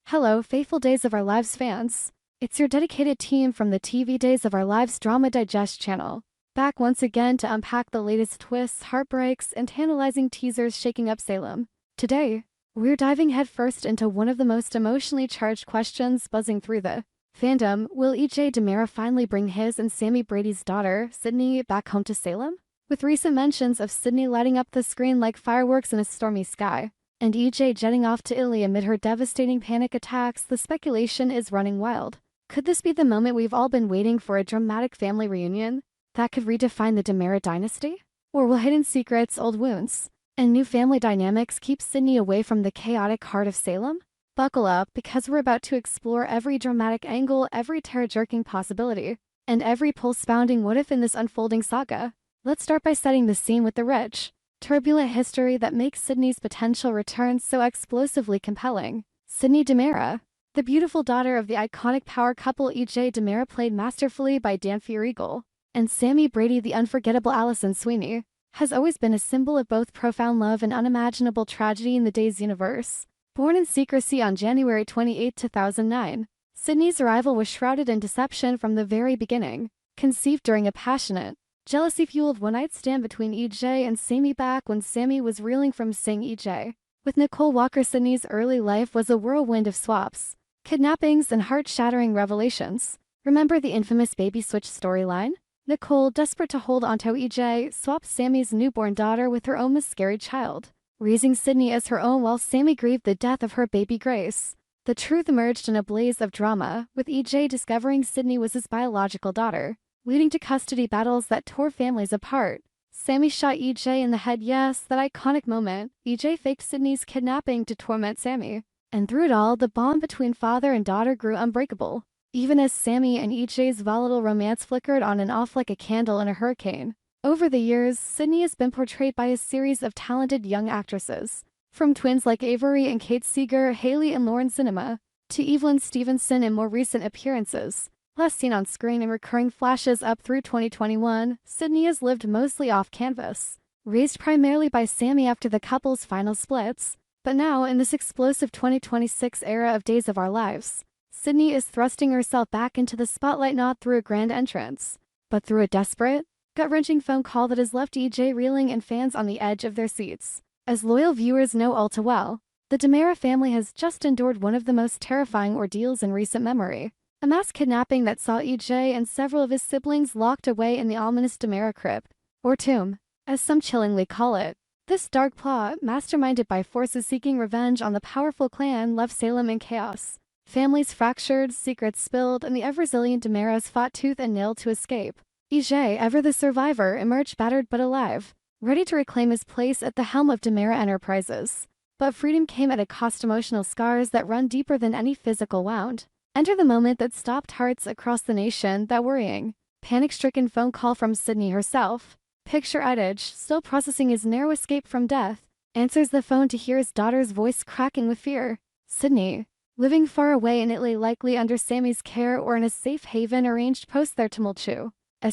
Hello, faithful Days of Our Lives fans. It's your dedicated team from the TV Days of Our Lives Drama Digest channel, back once again to unpack the latest twists, heartbreaks, and tantalizing teasers shaking up Salem. Today, we're diving headfirst into one of the most emotionally charged questions buzzing through the fandom. Will E.J. DiMera finally bring his and Sammy Brady's daughter, Sydney, back home to Salem? With recent mentions of Sydney lighting up the screen like fireworks in a stormy sky, and E.J. jetting off to Italy amid her devastating panic attacks, the speculation is running wild. Could this be the moment we've all been waiting for, a dramatic family reunion that could redefine the DiMera dynasty? Or will hidden secrets, old wounds, and new family dynamics keep Sydney away from the chaotic heart of Salem? Buckle up, because we're about to explore every dramatic angle, every terror-jerking possibility, and every pulse-pounding what-if in this unfolding saga. Let's start by setting the scene with the rich, turbulent history that makes Sydney's potential return so explosively compelling. Sydney DiMera, the beautiful daughter of the iconic power couple E.J. DiMera, played masterfully by Dan Fierrigal, and Sammy Brady, the unforgettable Allison Sweeney, has always been a symbol of both profound love and unimaginable tragedy in the Days universe. Born in secrecy on January 28, 2009, Sydney's arrival was shrouded in deception from the very beginning. Conceived during a passionate, jealousy-fueled one-night stand between E.J. and Sammy back when Sammy was reeling from seeing E.J. with Nicole Walker, Sydney's early life was a whirlwind of swaps, kidnappings, and heart-shattering revelations. Remember the infamous baby switch storyline? Nicole, desperate to hold onto E.J., swapped Sammy's newborn daughter with her own miscarried child, raising Sydney as her own while Sammy grieved the death of her baby Grace. The truth emerged in a blaze of drama, with E.J. discovering Sydney was his biological daughter, leading to custody battles that tore families apart. Sammy shot E.J. in the head. Yes, that iconic moment. E.J. faked Sydney's kidnapping to torment Sammy. And through it all, the bond between father and daughter grew unbreakable, even as Sammy and E.J.'s volatile romance flickered on and off like a candle in a hurricane. Over the years, Sydney has been portrayed by a series of talented young actresses, from twins like Avery and Kate Seeger, Haley and Lauren Cinema, to Evelyn Stevenson in more recent appearances. Last seen on screen in recurring flashes up through 2021, Sydney has lived mostly off canvas, raised primarily by Sammy after the couple's final splits. But now, in this explosive 2026 era of Days of Our Lives, Sydney is thrusting herself back into the spotlight, not through a grand entrance, but through a desperate, gut-wrenching phone call that has left E.J. reeling and fans on the edge of their seats. As loyal viewers know all too well, the DiMera family has just endured one of the most terrifying ordeals in recent memory. A mass kidnapping that saw E.J. and several of his siblings locked away in the ominous DiMera crypt, or tomb, as some chillingly call it. This dark plot, masterminded by forces seeking revenge on the powerful clan, left Salem in chaos. Families fractured, secrets spilled, and the ever-resilient DiMeras fought tooth and nail to escape. E.J., ever the survivor, emerged battered but alive, ready to reclaim his place at the helm of DiMera Enterprises. But freedom came at a cost, emotional scars that run deeper than any physical wound. Enter the moment that stopped hearts across the nation, that worrying, panic-stricken phone call from Sydney herself. Picture Edge, still processing his narrow escape from death, answers the phone to hear his daughter's voice cracking with fear. Sydney, living far away in Italy, likely under Sammy's care or in a safe haven arranged post their tumultuous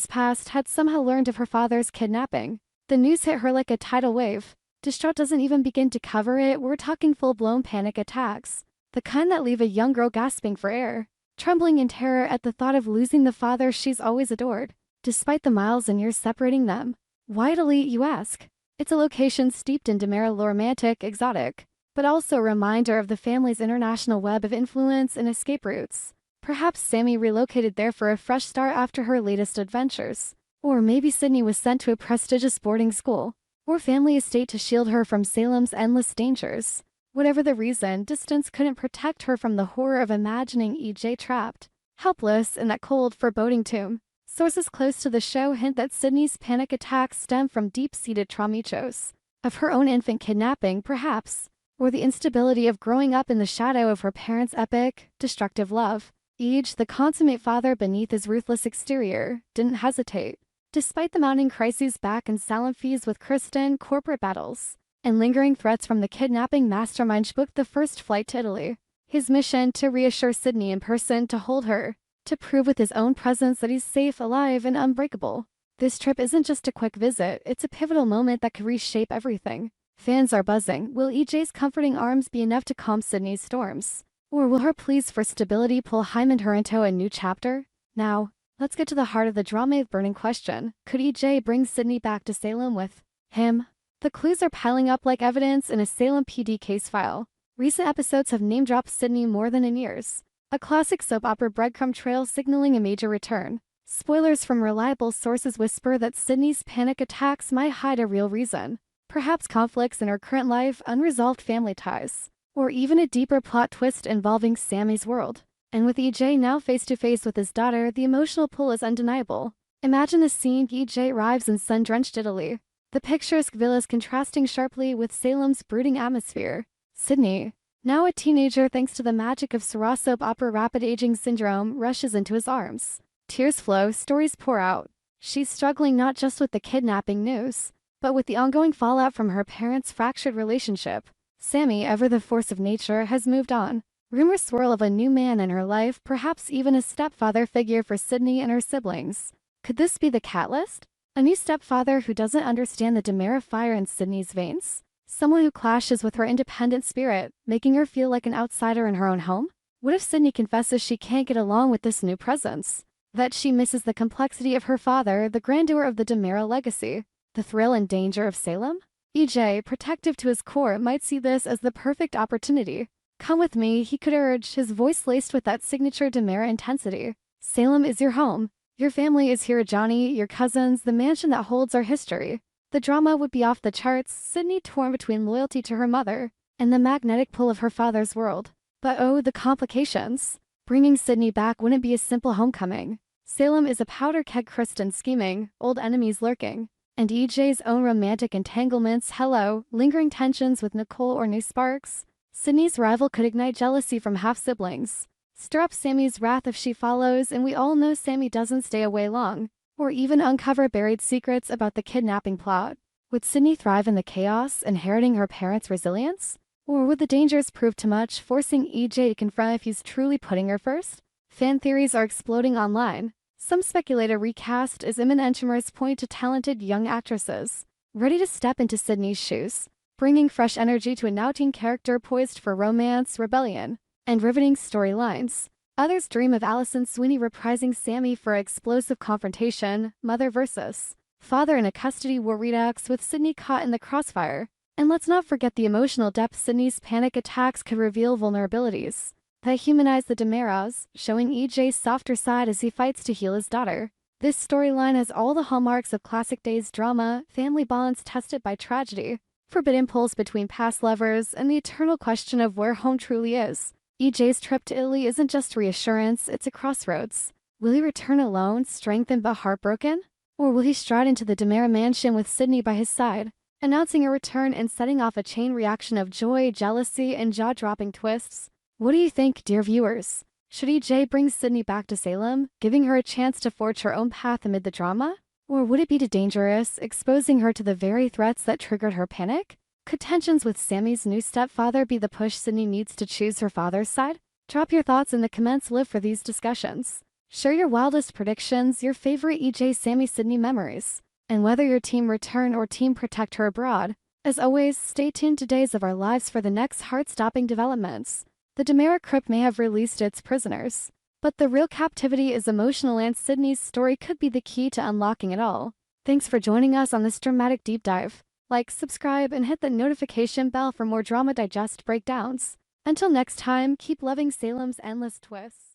past, had somehow learned of her father's kidnapping. The news hit her like a tidal wave. Distraught doesn't even begin to cover it. We're talking full-blown panic attacks, the kind that leave a young girl gasping for air, trembling in terror at the thought of losing the father she's always adored, despite the miles and years separating them. Why Italy, you ask? It's a location steeped in DiMera lore, romantic, exotic, but also a reminder of the family's international web of influence and escape routes. Perhaps Sammy relocated there for a fresh start after her latest adventures. Or maybe Sydney was sent to a prestigious boarding school or family estate to shield her from Salem's endless dangers. Whatever the reason, distance couldn't protect her from the horror of imagining E.J. trapped, helpless in that cold, foreboding tomb. Sources close to the show hint that Sydney's panic attacks stem from deep-seated traumas of her own infant kidnapping, perhaps, or the instability of growing up in the shadow of her parents' epic, destructive love. E.J., the consummate father beneath his ruthless exterior, didn't hesitate. Despite the mounting crises back in Salem Fees with Kristen, corporate battles, and lingering threats from the kidnapping mastermind, booked the first flight to Italy. His mission: to reassure Sydney in person, to hold her, to prove with his own presence that he's safe, alive, and unbreakable. This trip isn't just a quick visit, it's a pivotal moment that could reshape everything. Fans are buzzing. Will E.J.'s comforting arms be enough to calm Sydney's storms? Or will her pleas for stability pull Hyman her into a new chapter? Now, let's get to the heart of the drama's burning question. Could EJ bring Sydney back to Salem with him? The clues are piling up like evidence in a Salem PD case file. Recent episodes have name-dropped Sydney more than in years. A classic soap opera breadcrumb trail signaling a major return. Spoilers from reliable sources whisper that Sydney's panic attacks might hide a real reason. Perhaps conflicts in her current life, unresolved family ties, or even a deeper plot twist involving Sammy's world. And with EJ now face-to-face with his daughter, the emotional pull is undeniable. Imagine the scene: EJ arrives in sun-drenched Italy. The picturesque villas contrasting sharply with Salem's brooding atmosphere. Sydney, now a teenager thanks to the magic of Syrah soap opera rapid aging syndrome, rushes into his arms. Tears flow, stories pour out. She's struggling not just with the kidnapping news, but with the ongoing fallout from her parents' fractured relationship. Sammy, ever the force of nature, has moved on. Rumors swirl of a new man in her life, perhaps even a stepfather figure for Sydney and her siblings. Could this be the catalyst? A new stepfather who doesn't understand the DiMera fire in Sydney's veins? Someone who clashes with her independent spirit, making her feel like an outsider in her own home? What if Sydney confesses she can't get along with this new presence? That she misses the complexity of her father, the grandeur of the DiMera legacy, the thrill and danger of Salem? EJ, protective to his core, might see this as the perfect opportunity. Come with me, he could urge, his voice laced with that signature DiMera intensity. Salem is your home. Your family is here, Johnny, your cousins, the mansion that holds our history. The drama would be off the charts, Sydney torn between loyalty to her mother and the magnetic pull of her father's world. But oh, the complications. Bringing Sydney back wouldn't be a simple homecoming. Salem is a powder keg, Kristen scheming, old enemies lurking, and EJ's own romantic entanglements. Hello, lingering tensions with Nicole or new sparks. Sydney's rival could ignite jealousy from half-siblings, stir up Sammy's wrath if she follows, and we all know Sammy doesn't stay away long, or even uncover buried secrets about the kidnapping plot. Would Sydney thrive in the chaos, inheriting her parents' resilience? Or would the dangers prove too much, forcing EJ to confront if he's truly putting her first? Fan theories are exploding online. Some speculate a recast as imminent, rumors point to talented young actresses ready to step into Sydney's shoes, bringing fresh energy to a now teen character poised for romance, rebellion, and riveting storylines. Others dream of Alison Sweeney reprising Sammy for explosive confrontation, mother versus father in a custody war redux with Sydney caught in the crossfire. And let's not forget the emotional depth. Sydney's panic attacks could reveal vulnerabilities that humanize the DiMeras, showing EJ's softer side as he fights to heal his daughter. This storyline has all the hallmarks of classic days drama, family bonds tested by tragedy, forbidden pulls between past lovers, and the eternal question of where home truly is. EJ's trip to Italy isn't just reassurance, it's a crossroads. Will he return alone, strengthened but heartbroken? Or will he stride into the DiMera mansion with Sydney by his side, announcing a return and setting off a chain reaction of joy, jealousy, and jaw-dropping twists? What do you think, dear viewers? Should EJ bring Sydney back to Salem, giving her a chance to forge her own path amid the drama? Or would it be too dangerous, exposing her to the very threats that triggered her panic? Could tensions with Sammy's new stepfather be the push Sydney needs to choose her father's side? Drop your thoughts in the comments. Live for these discussions. Share your wildest predictions, your favorite EJ Sammy Sydney memories, and whether your team return or team protect her abroad. As always, stay tuned to Days of Our Lives for the next heart-stopping developments. The DiMera crypt may have released its prisoners, but the real captivity is emotional, and Sydney's story could be the key to unlocking it all. Thanks for joining us on this dramatic deep dive. Like, subscribe, and hit the notification bell for more Drama Digest breakdowns. Until next time, keep loving Salem's endless twists.